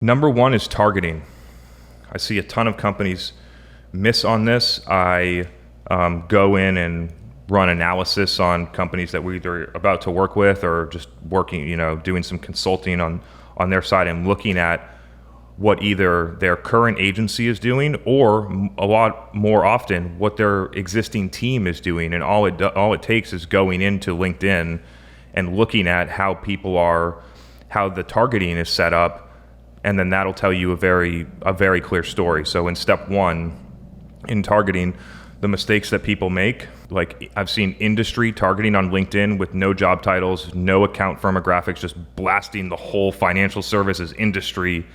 Number one is targeting. I see a ton of companies miss on this. I go in and run analysis on companies that we're either about to work with or just working, doing some consulting on their side and looking at what either their current agency is doing or a lot more often what their existing team is doing. And all it takes is going into LinkedIn and looking at how the targeting is set up, and then that'll tell you a very clear story. So in step one, in targeting, the mistakes that people make, like I've seen industry targeting on LinkedIn with no job titles, no account firmographics, just blasting the whole financial services industry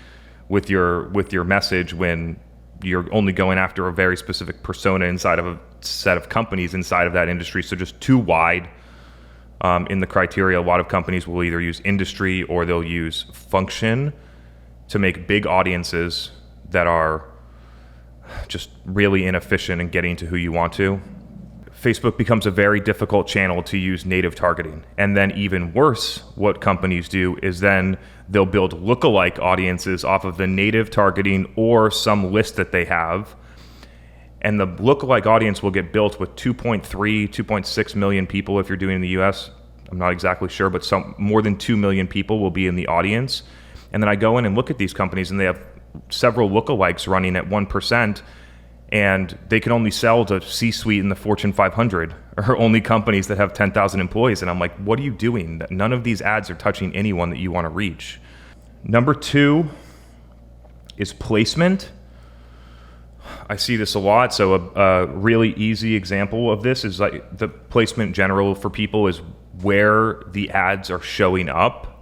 with your message when you're only going after a very specific persona inside of a set of companies inside of that industry. So just too wide in the criteria. A lot of companies will either use industry or they'll use function to make big audiences that are just really inefficient in getting to who you want to. Facebook becomes a very difficult channel to use native targeting. And then even worse, what companies do is then they'll build lookalike audiences off of the native targeting or some list that they have. And the lookalike audience will get built with 2.3, 2.6 million people if you're doing in the US. I'm not exactly sure, but more than 2 million people will be in the audience. And then I go in and look at these companies and they have several lookalikes running at 1%, and they can only sell to C-suite in the Fortune 500 or only companies that have 10,000 employees. And I'm like, what are you doing? None of these ads are touching anyone that you want to reach. Number two is placement. I see this a lot. So a really easy example of this is like the placement in general for people is where the ads are showing up.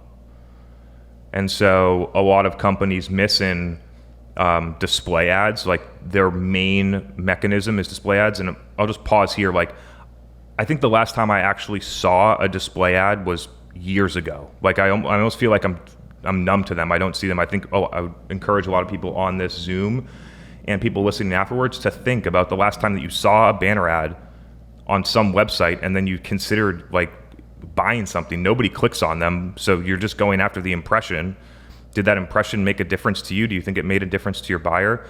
And so a lot of companies miss in display ads, like their main mechanism is display ads. And I'll just pause here. Like, I think the last time I actually saw a display ad was years ago. Like I almost feel like I'm numb to them. I don't see them. I would encourage a lot of people on this Zoom and people listening afterwards to think about the last time that you saw a banner ad on some website and then you considered like buying something. Nobody clicks on them, so you're just going after the impression. Did that impression make a difference to you? Do you think it made a difference to your buyer?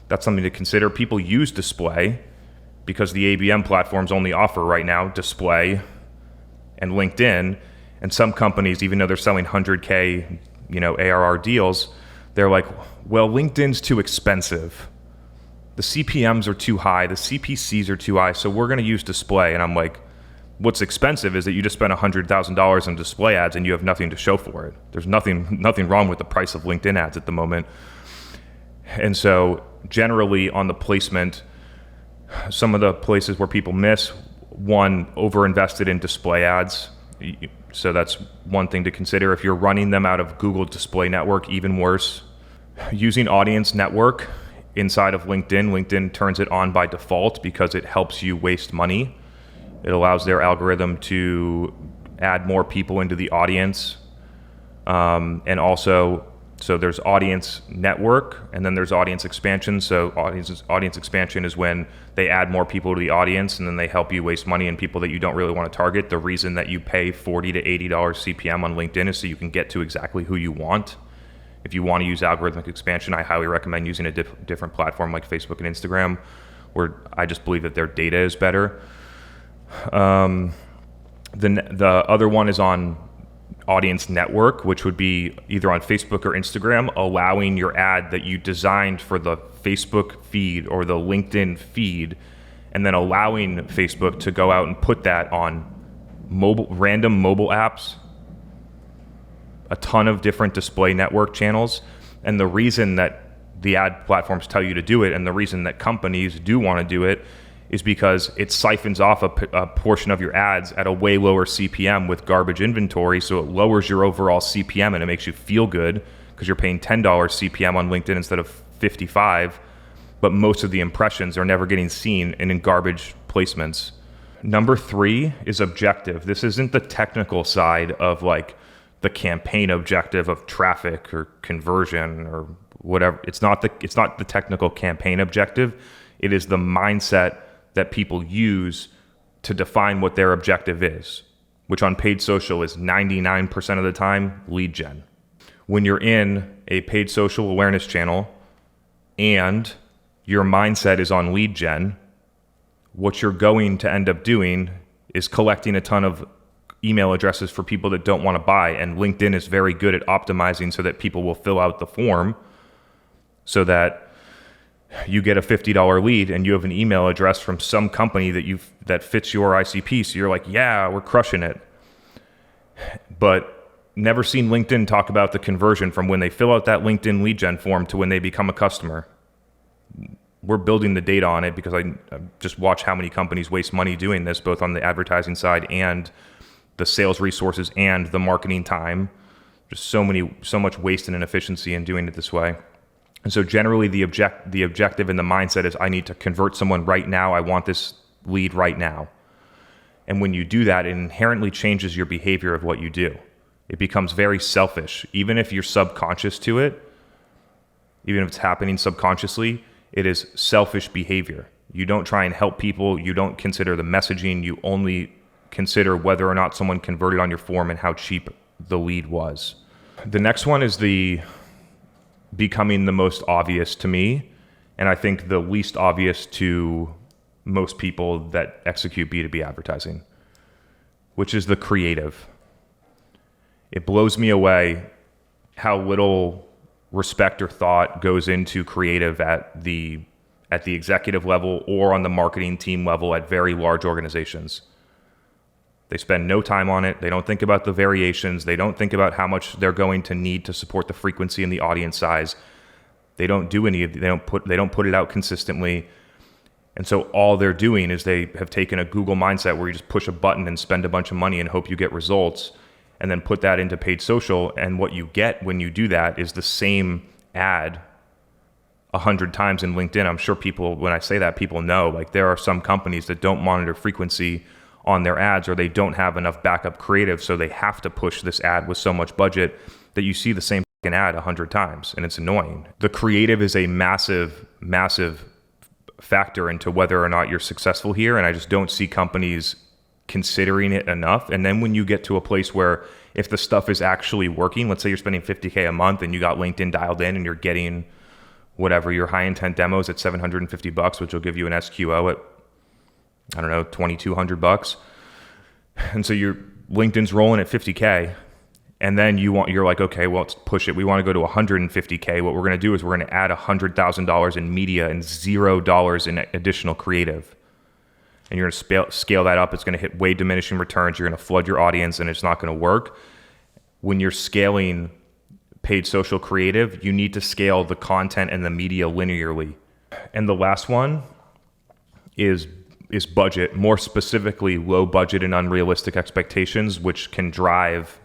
That's something to consider. People use display because the ABM platforms only offer right now display and LinkedIn. And some companies, even though they're selling 100K, ARR deals, they're like, well, LinkedIn's too expensive. The CPMs are too high. The CPCs are too high. So we're going to use display. And I'm like, what's expensive is that you just spent $100,000 on display ads and you have nothing to show for it. There's nothing wrong with the price of LinkedIn ads at the moment. And so generally on the placement, some of the places where people miss, one, over-invested in display ads. So that's one thing to consider. If you're running them out of Google Display Network, even worse. Using Audience Network inside of LinkedIn, LinkedIn turns it on by default because it helps you waste money. It allows their algorithm to add more people into the audience. And also, so there's audience network and then there's audience expansion. So audience expansion is when they add more people to the audience and then they help you waste money and people that you don't really want to target. The reason that you pay $40 to $80 CPM on LinkedIn is so you can get to exactly who you want. If you want to use algorithmic expansion, I highly recommend using a different platform like Facebook and Instagram, where I just believe that their data is better. The other one is on audience network, which would be either on Facebook or Instagram, allowing your ad that you designed for the Facebook feed or the LinkedIn feed, and then allowing Facebook to go out and put that on random mobile apps, a ton of different display network channels. And the reason that the ad platforms tell you to do it and the reason that companies do want to do it is because it siphons off a portion of your ads at a way lower CPM with garbage inventory. So it lowers your overall CPM and it makes you feel good because you're paying $10 CPM on LinkedIn instead of 55, but most of the impressions are never getting seen and in garbage placements. Number three is objective. This isn't the technical side of like the campaign objective of traffic or conversion or whatever. It's not the technical campaign objective. It is the mindset that people use to define what their objective is, which on paid social is 99% of the time lead gen. When you're in a paid social awareness channel and your mindset is on lead gen, what you're going to end up doing is collecting a ton of email addresses for people that don't want to buy. And LinkedIn is very good at optimizing so that people will fill out the form so that you get a $50 lead and you have an email address from some company that fits your ICP. So you're like, yeah, we're crushing it. But never seen LinkedIn talk about the conversion from when they fill out that LinkedIn lead gen form to when they become a customer. We're building the data on it because I just watch how many companies waste money doing this, both on the advertising side and the sales resources and the marketing time. Just so much waste and inefficiency in doing it this way. And so generally the objective and the mindset is I need to convert someone right now. I want this lead right now. And when you do that, it inherently changes your behavior of what you do. It becomes very selfish. Even if you're subconscious to it, even if it's happening subconsciously, it is selfish behavior. You don't try and help people. You don't consider the messaging. You only consider whether or not someone converted on your form and how cheap the lead was. The next one is becoming the most obvious to me, and I think the least obvious to most people that execute B2B advertising, which is the creative. It blows me away how little respect or thought goes into creative at the executive level or on the marketing team level at very large organizations. They spend no time on it. They don't think about the variations. They don't think about how much they're going to need to support the frequency and the audience size. They don't do any of they don't put it out consistently. And so all they're doing is they have taken a Google mindset where you just push a button and spend a bunch of money and hope you get results, and then put that into paid social. And what you get when you do that is the same ad 100 times in LinkedIn. I'm sure people, when I say that, people know, like there are some companies that don't monitor frequency on their ads, or they don't have enough backup creative, so they have to push this ad with so much budget that you see the same ad 100 times, and it's annoying. The creative is a massive factor into whether or not you're successful here, and I just don't see companies considering it enough. And then when you get to a place where if the stuff is actually working, let's say you're spending $50K a month and you got LinkedIn dialed in and you're getting whatever your high intent demos at $750, which will give you an SQO at, I don't know, $2,200. And so your LinkedIn's rolling at 50K. And then you're like, okay, well, let's push it. We want to go to 150K. What we're going to do is we're going to add $100,000 in media and $0 in additional creative. And you're going to scale that up. It's going to hit way diminishing returns. You're going to flood your audience and it's not going to work. When you're scaling paid social creative, you need to scale the content and the media linearly. And the last one is budget, more specifically low budget and unrealistic expectations, which can drive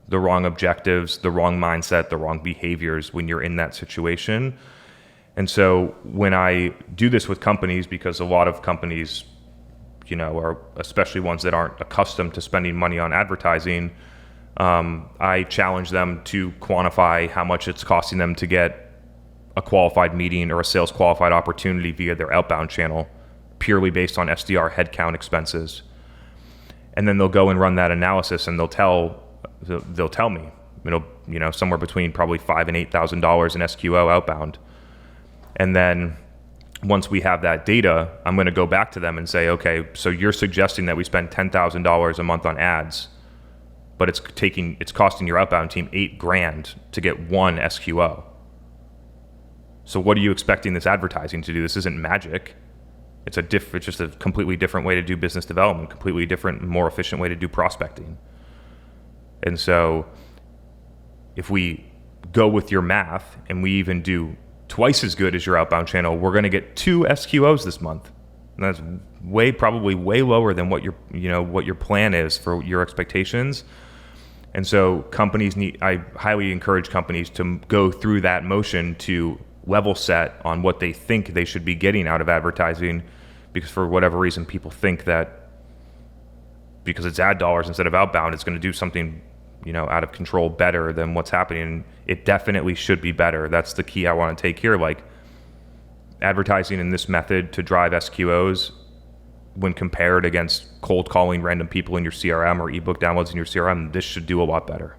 the wrong objectives, the wrong mindset, the wrong behaviors when you're in that situation. And so when I do this with companies, because a lot of companies, or especially ones that aren't accustomed to spending money on advertising, I challenge them to quantify how much it's costing them to get a qualified meeting or a sales qualified opportunity via their outbound channel, purely based on SDR headcount expenses. And then they'll go and run that analysis, and they'll tell me, somewhere between probably $5,000 and $8,000 in SQO outbound. And then once we have that data, I'm going to go back to them and say, okay, so you're suggesting that we spend $10,000 a month on ads, but it's costing your outbound team $8,000 to get one SQO. So what are you expecting this advertising to do? This isn't magic. It's just a completely different way to do business development, completely different, more efficient way to do prospecting. And so if we go with your math and we even do twice as good as your outbound channel, we're going to get 2 SQOs this month. And that's probably way lower than what your plan is for your expectations. And so I highly encourage companies to go through that motion to level set on what they think they should be getting out of advertising, because for whatever reason, people think that because it's ad dollars instead of outbound, it's going to do something out of control better than what's happening. It definitely should be better. That's the key I want to take here. Like, advertising in this method to drive SQOs, when compared against cold calling random people in your CRM or ebook downloads in your CRM, this should do a lot better.